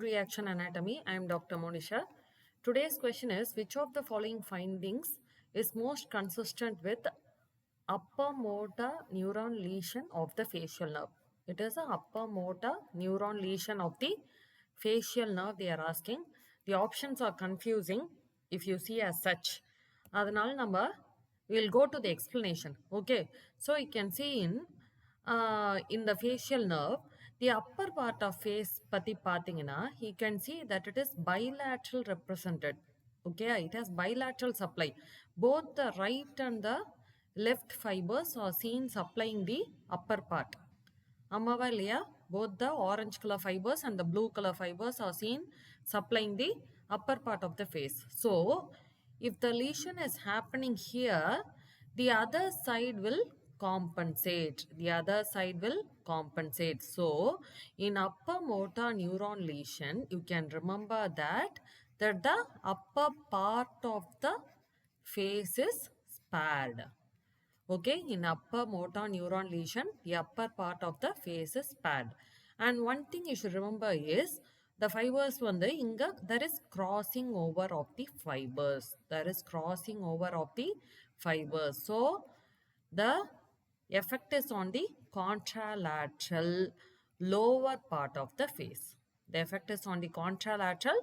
reaction anatomy. I am Dr. Monisha. Today's question is, which of the following findings is most consistent with upper motor neuron lesion of the facial nerve? It is an upper motor neuron lesion of the facial nerve they are asking. The options are confusing if you see as such. அதனால நம்ம we'll go to the explanation. Okay, so you can see in the facial nerve, the upper part of face பத்தி பார்த்தீங்கன்னா, you can see that it is bilateral represented. Okay, it has bilateral supply. Both the right and the left fibers are seen supplying the upper part. Amava இல்லையா? Both the orange color fibers and the blue color fibers are seen supplying the upper part of the face. So, if the lesion is happening here, the other side will compensate. The other side will compensate. So, in upper motor neuron lesion, you can remember that the upper part of the face is spared. Okay, in upper motor neuron lesion, the upper part of the face is spared. And one thing you should remember is, the fibers there is crossing over of the fibers. There is crossing over of the fibers. So, the effect is on the contralateral lower part of the face. The effect is on the contralateral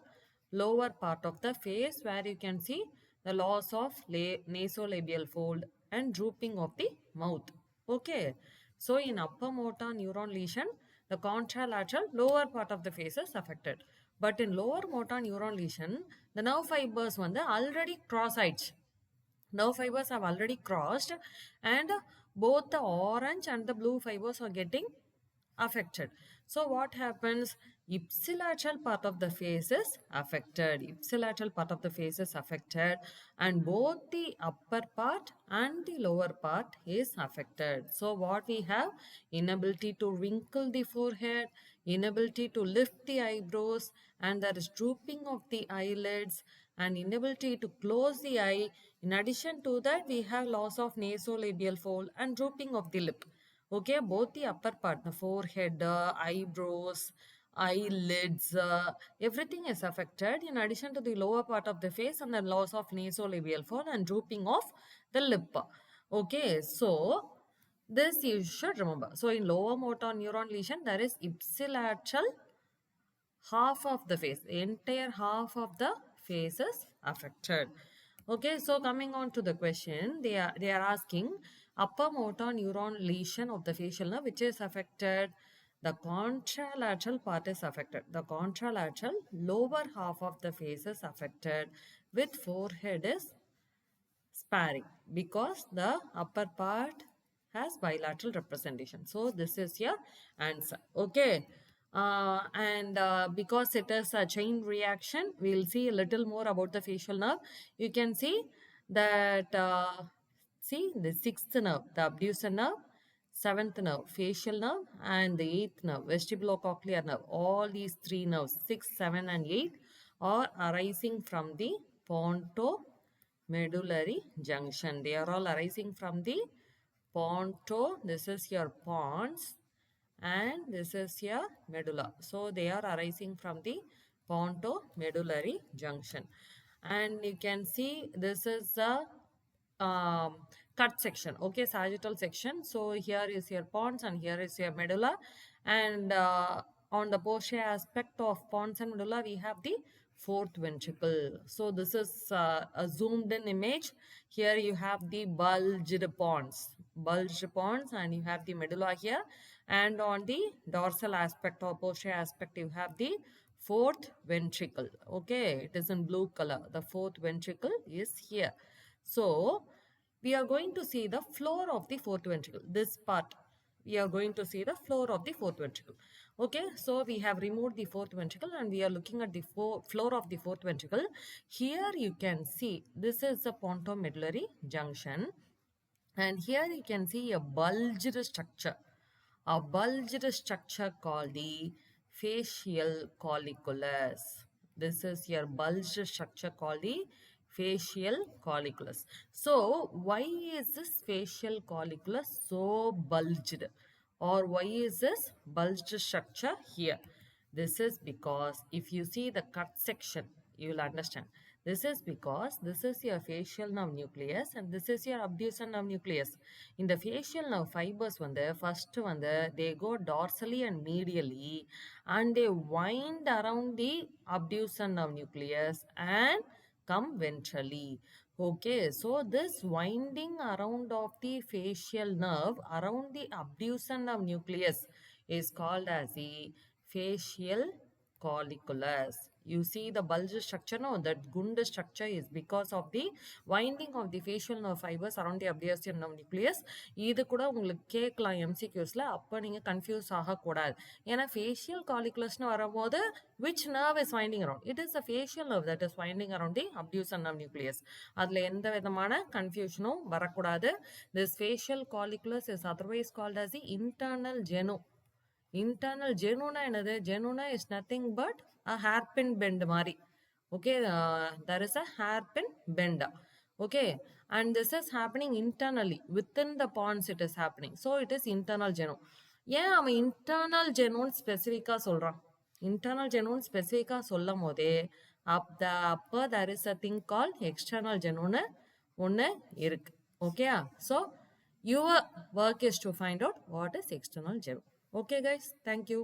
lower part of the face, where you can see the loss of nasolabial fold and drooping of the mouth. Okay. So, in upper motor neuron lesion, the contralateral lower part of the face is affected. But in lower motor neuron lesion, the nerve fibers already cross-eyed. Nerve fibers have already crossed, and both the orange and the blue fibers are getting affected. So what happens? Ipsilateral part of the face is affected. Ipsilateral part of the face is affected, and both the upper part and the lower part is affected. So what we have? Inability to wrinkle the forehead, inability to lift the eyebrows, and there is drooping of the eyelids, and inability to close the eye. In addition to that, we have loss of nasolabial fold and drooping of the lip. Okay, both the upper part, the forehead, eyebrows, eyelids, everything is affected, in addition to the lower part of the face and the loss of nasolabial fold and drooping of the lip. Okay, so this you should remember. So in lower motor neuron lesion, there is ipsilateral half of the face, the entire half of the face is affected. Okay, so coming on to the question, they are asking upper motor neuron lesion of the facial nerve, which is affected. The contralateral part is affected. The contralateral lower half of the face is affected, with forehead is sparing, because the upper part has bilateral representation. So this is your answer. Okay. And because it is a chain reaction, we'll see a little more about the facial nerve. You can see that, see the 6th nerve, the abductor nerve, 7th nerve, facial nerve, and the 8th nerve, vestibulocochlear nerve. All these 3 nerves, 6, 7, and 8, are arising from the pontomedullary junction. They are all arising from the this is your pons, and this is your medulla. So they are arising from the pontomedullary junction. And you can see this is the cut section. Okay, sagittal section. So here is your pons and here is your medulla. And on the posterior aspect of pons and medulla, we have the 4th ventricle. So this is a zoomed in image. Here you have the bulged pons, and you have the medulla here. And on the dorsal aspect or posterior aspect, you have the 4th ventricle. Okay, it is in blue color. The 4th ventricle is here. So we are going to see the floor of the 4th ventricle. This part, we are going to see the floor of the 4th ventricle. Okay, so we have removed the 4th ventricle and we are looking at the floor of the 4th ventricle. Here you can see this is the pontomedullary junction, and here you can see a bulged structure. A bulged structure called the facial colliculus. This is your bulged structure called the facial colliculus. So, why is this facial colliculus so bulged? Or why is this bulged structure here? This is because if you see the cut section, you will understand. This is because this is your facial nerve nucleus and this is your abducens nerve nucleus. In the facial nerve fibers, first they go dorsally and medially and they wind around the abducens nerve nucleus and come ventrally. Okay, so this winding around of the facial nerve around the abducens nerve nucleus is called as the facial colliculus. You see the bulge structure, no? That gund structure is because of the winding of the facial nerve fibers around the abducens nerve nucleus. இது கூட உங்களுக்கு கேட்கலாம் எம்சிக்யூஸ்ல. அப்போ நீங்க confuse ஆகக்கூடாது. ஏன்னா facial colliculusன்னு வரும்போது which nerve is winding around? It is the facial nerve that is winding around the abducens nerve nucleus. அதுல எந்த விதமான கன்ஃபியூஷனும் வரக்கூடாது. This facial colliculus is otherwise called as the internal genu. Internal genuna என்னது? Genuna is nothing but a hairpin bend மாதிரி. Okay, there is a hairpin bend. Okay, and this is happening internally. Within the pons it is happening. So it is internal genu. ஏன் அவன் internal genuன்னு ஸ்பெசிஃபிக்காக சொல்கிறான்? Internal genuன்னு ஸ்பெசிஃபிக்காக சொல்லும் போதே அப்போ there is a thing called external genuன்னு ஒன்று இருக்கு. Okay, so your work is to find out what is external genu. Okay guys, thank you.